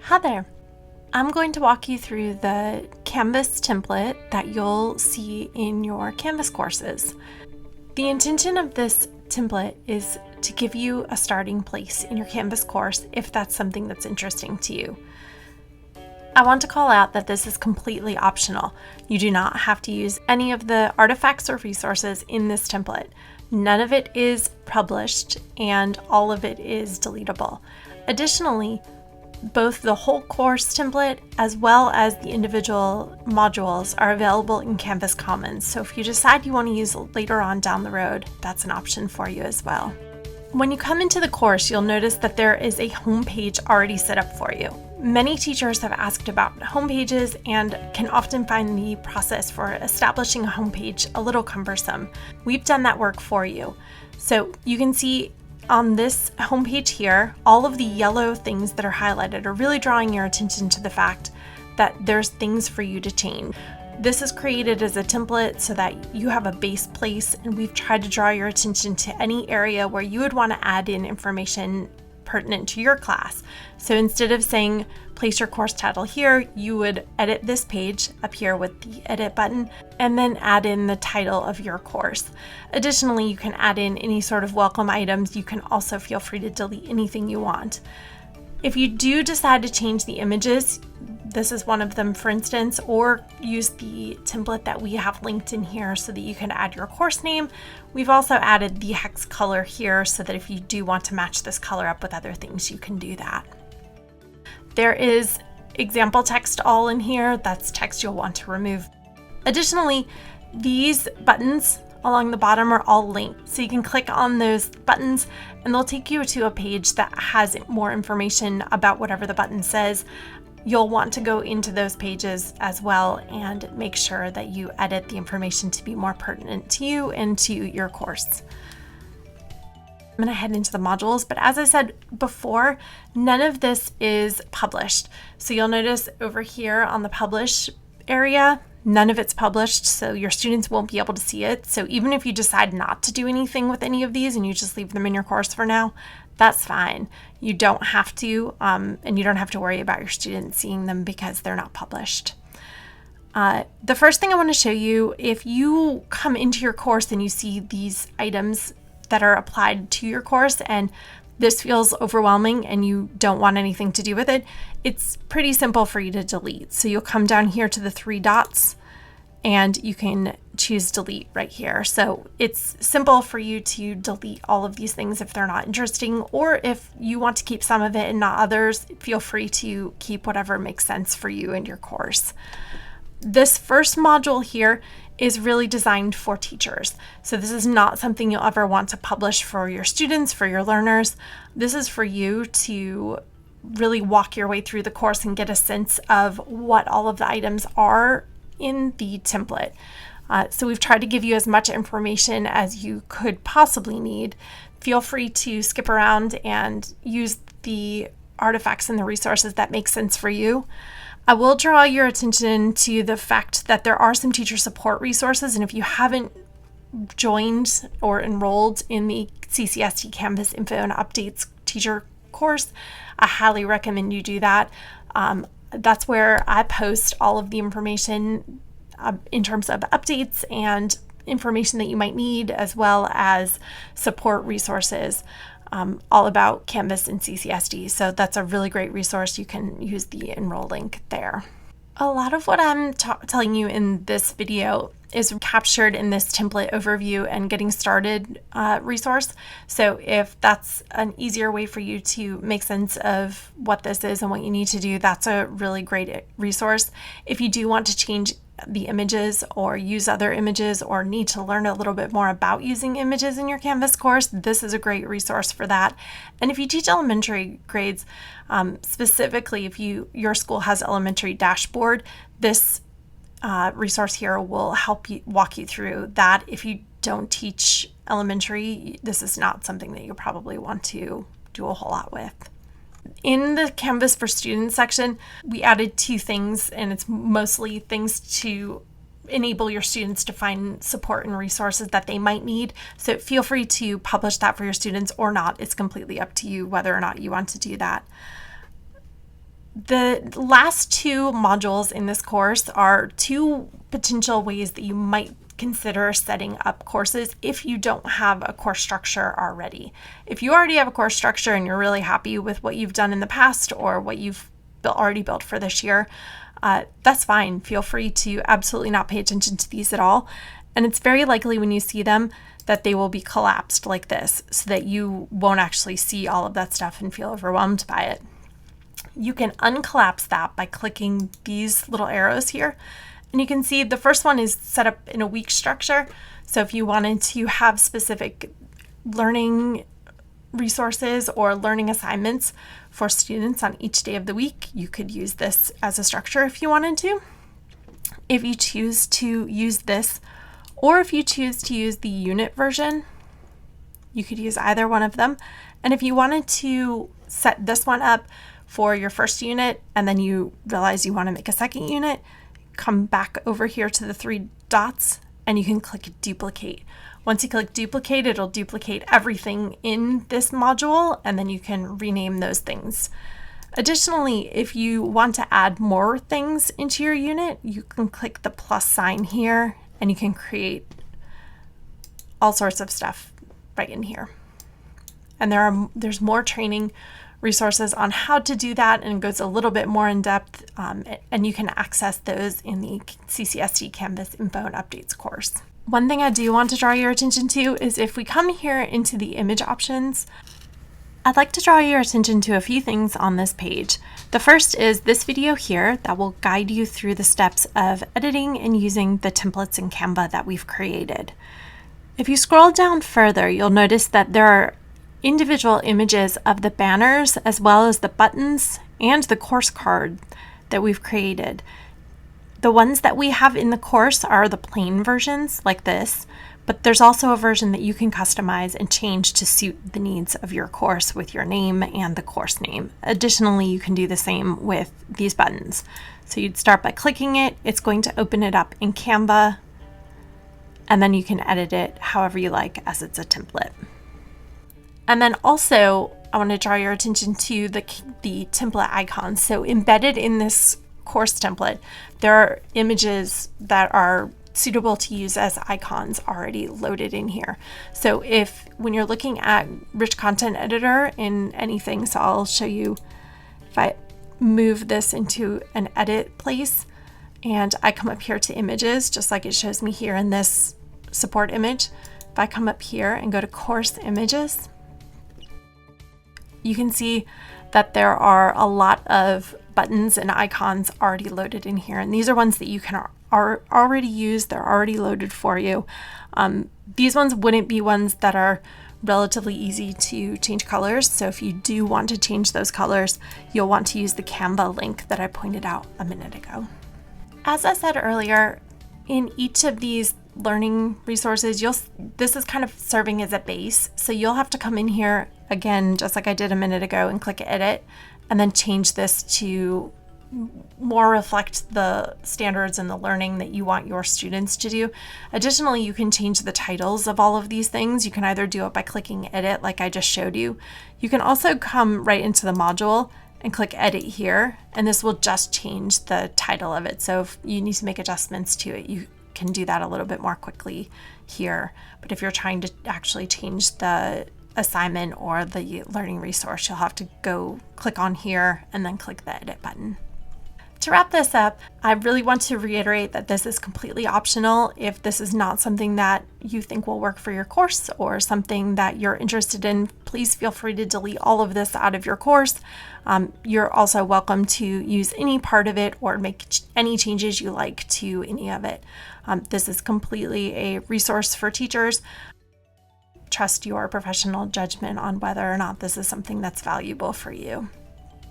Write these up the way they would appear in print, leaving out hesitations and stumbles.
Hi there. I'm going to walk you through the Canvas template that you'll see in your Canvas courses. The intention of this template is to give you a starting place in your Canvas course if that's something that's interesting to you. I want to call out that this is completely optional. You do not have to use any of the artifacts or resources in this template. None of it is published and all of it is deletable. Additionally, both the whole course template as well as the individual modules are available in Canvas Commons. So if you decide you want to use it later on down the road, that's an option for you as well. When you come into the course, you'll notice that there is a home page already set up for you. Many teachers have asked about home pages and can often find the process for establishing a home page a little cumbersome. We've done that work for you. So you can see on this homepage here, all of the yellow things that are highlighted are really drawing your attention to the fact that there's things for you to change. This is created as a template so that you have a base place, and we've tried to draw your attention to any area where you would want to add in information pertinent to your class. So instead of saying place your course title here, you would edit this page up here with the edit button and then add in the title of your course. Additionally, you can add in any sort of welcome items. You can also feel free to delete anything you want. If you do decide to change the images, this is one of them for instance, or use the template that we have linked in here so that you can add your course name. We've also added the hex color here so that if you do want to match this color up with other things, you can do that. There is example text all in here. That's text you'll want to remove. Additionally, these buttons along the bottom are all linked. So you can click on those buttons and they'll take you to a page that has more information about whatever the button says. You'll want to go into those pages as well and make sure that you edit the information to be more pertinent to you and to your course. I'm going to head into the modules, but as I said before, none of this is published. So you'll notice over here on the publish area, none of it's published, so your students won't be able to see it. So even if you decide not to do anything with any of these and you just leave them in your course for now, that's fine. You don't have to, and you don't have to worry about your students seeing them because they're not published. The first thing I want to show you, if you come into your course and you see these items that are applied to your course and this feels overwhelming and you don't want anything to do with it, it's pretty simple for you to delete. So you'll come down here to the three dots and you can choose delete right here. So it's simple for you to delete all of these things if they're not interesting, or if you want to keep some of it and not others, feel free to keep whatever makes sense for you and your course. This first module here is really designed for teachers. So this is not something you'll ever want to publish for your students, for your learners. This is for you to really walk your way through the course and get a sense of what all of the items are in the template. So we've tried to give you as much information as you could possibly need. Feel free to skip around and use the artifacts and the resources that make sense for you. I will draw your attention to the fact that there are some teacher support resources, and if you haven't joined or enrolled in the CCSD Canvas Info and Updates teacher course, I highly recommend you do that. That's where I post all of the information in terms of updates and information that you might need, as well as support resources all about Canvas and CCSD. So that's a really great resource. You can use the enroll link there. A lot of what I'm telling you in this video is captured in this template overview and getting started resource. So if that's an easier way for you to make sense of what this is and what you need to do, that's a really great resource. If you do want to change the images or use other images or need to learn a little bit more about using images in your Canvas course, this is a great resource for that. And if you teach elementary grades, specifically if your school has elementary dashboard, this resource here will help you walk you through that. If you don't teach elementary, this is not something that you probably want to do a whole lot with. In the Canvas for Students section, we added two things, and it's mostly things to enable your students to find support and resources that they might need. So feel free to publish that for your students or not. It's completely up to you whether or not you want to do that. The last two modules in this course are two potential ways that you might consider setting up courses if you don't have a course structure already. If you already have a course structure and you're really happy with what you've done in the past or what you've already built for this year, that's fine. Feel free to absolutely not pay attention to these at all. And it's very likely when you see them that they will be collapsed like this so that you won't actually see all of that stuff and feel overwhelmed by it. You can uncollapse that by clicking these little arrows here. And you can see the first one is set up in a week structure. So if you wanted to have specific learning resources or learning assignments for students on each day of the week, you could use this as a structure if you wanted to. If you choose to use this, or if you choose to use the unit version, you could use either one of them. And if you wanted to set this one up for your first unit and then you realize you want to make a second unit, come back over here to the three dots and you can click duplicate. Once you click duplicate, it'll duplicate everything in this module and then you can rename those things. Additionally, if you want to add more things into your unit, you can click the plus sign here and you can create all sorts of stuff right in here. And there's more training resources on how to do that, and it goes a little bit more in depth, and you can access those in the CCSD Canvas Info and Updates course. One thing I do want to draw your attention to is if we come here into the image options, I'd like to draw your attention to a few things on this page. The first is this video here that will guide you through the steps of editing and using the templates in Canva that we've created. If you scroll down further, you'll notice that there are individual images of the banners as well as the buttons and the course card that we've created. The ones that we have in the course are the plain versions like this, but there's also a version that you can customize and change to suit the needs of your course with your name and the course name. Additionally, you can do the same with these buttons. So you'd start by clicking it, it's going to open it up in Canva, and then you can edit it however you like as it's a template. And then also, I want to draw your attention to the template icons. So embedded in this course template, there are images that are suitable to use as icons already loaded in here. So when you're looking at rich content editor in anything, so I'll show you if I move this into an edit place and I come up here to images, just like it shows me here in this support image. If I come up here and go to course images, you can see that there are a lot of buttons and icons already loaded in here. And these are ones that you can already use. They're already loaded for you. These ones wouldn't be ones that are relatively easy to change colors. So if you do want to change those colors, you'll want to use the Canva link that I pointed out a minute ago. As I said earlier, in each of these learning resources, this is kind of serving as a base. So you'll have to come in here again, just like I did a minute ago, and click edit, and then change this to more reflect the standards and the learning that you want your students to do. Additionally, you can change the titles of all of these things. You can either do it by clicking edit like I just showed you. You can also come right into the module and click edit here, and this will just change the title of it. So if you need to make adjustments to it, you can do that a little bit more quickly here. But if you're trying to actually change the assignment or the learning resource, you'll have to go click on here and then click the edit button. To wrap this up, I really want to reiterate that this is completely optional. If this is not something that you think will work for your course or something that you're interested in, please feel free to delete all of this out of your course. You're also welcome to use any part of it or make any changes you like to any of it. This is completely a resource for teachers. Trust your professional judgment on whether or not this is something that's valuable for you.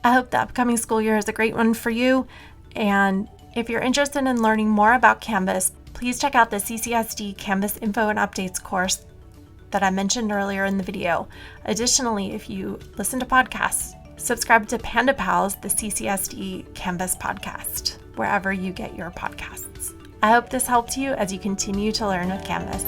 I hope the upcoming school year is a great one for you. And if you're interested in learning more about Canvas, please check out the CCSD Canvas Info and Updates course that I mentioned earlier in the video. Additionally, if you listen to podcasts, subscribe to Panda Pals, the CCSD Canvas podcast, wherever you get your podcasts. I hope this helped you as you continue to learn with Canvas.